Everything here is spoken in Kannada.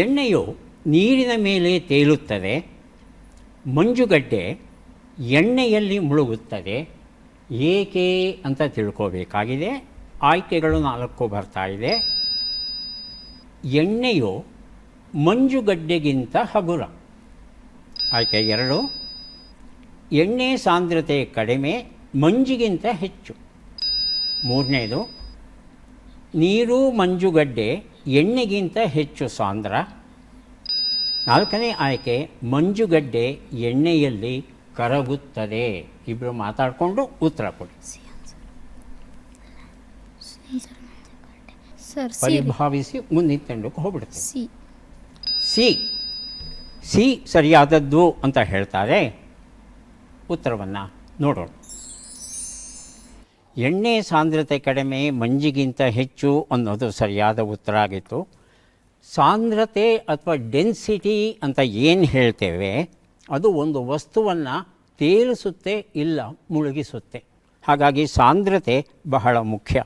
ಎಣ್ಣೆಯು ನೀರಿನ ಮೇಲೆ ತೇಲುತ್ತದೆ, ಮಂಜುಗಡ್ಡೆ ಎಣ್ಣೆಯಲ್ಲಿ ಮುಳುಗುತ್ತದೆ. ಏಕೆ ಅಂತ ತಿಳ್ಕೋಬೇಕಾಗಿದೆ. ಆಯ್ಕೆಗಳು 4 ಬರ್ತಾ ಇದೆ. ಎಣ್ಣೆಯು ಮಂಜುಗಡ್ಡೆಗಿಂತ ಹಗುರ. ಆಯ್ಕೆ 2, ಎಣ್ಣೆ ಸಾಂದ್ರತೆ ಕಡಿಮೆ, ಮಂಜಿಗಿಂತ ಹೆಚ್ಚು. 3ನೇದು, ನೀರು ಮಂಜುಗಡ್ಡೆ ಎಣ್ಣೆಗಿಂತ ಹೆಚ್ಚು ಸಾಂದ್ರ. 4ನೇ ಆಯ್ಕೆ, ಮಂಜುಗಡ್ಡೆ ಎಣ್ಣೆಯಲ್ಲಿ ಕರಗುತ್ತದೆ. ಇಬ್ಬರು ಮಾತಾಡಿಕೊಂಡು ಉತ್ತರ ಕೊಡಿ. ಪರಿಭಾವಿಸಿ ಮುಂದಿನ ತಂಡಕ್ಕೆ ಹೋಗ್ಬಿಡುತ್ತೆ. ಸಿ ಸರಿಯಾದದ್ದು ಅಂತ ಹೇಳ್ತಾರೆ. ಉತ್ತರವನ್ನು ನೋಡೋಣ. ಎಣ್ಣೆ ಸಾಂದ್ರತೆ ಕಡಿಮೆ, ಮಂಜಿಗಿಂತ ಹೆಚ್ಚು ಅನ್ನೋದು ಸರಿಯಾದ ಉತ್ತರ ಆಗಿತ್ತು. ಸಾಂದ್ರತೆ ಅಥವಾ ಡೆನ್ಸಿಟಿ ಅಂತ ಏನು ಹೇಳ್ತೇವೆ, ಅದು ಒಂದು ವಸ್ತುವನ್ನು ತೇಲಿಸುತ್ತೆ ಇಲ್ಲ ಮುಳುಗಿಸುತ್ತೆ. ಹಾಗಾಗಿ ಸಾಂದ್ರತೆ ಬಹಳ ಮುಖ್ಯ.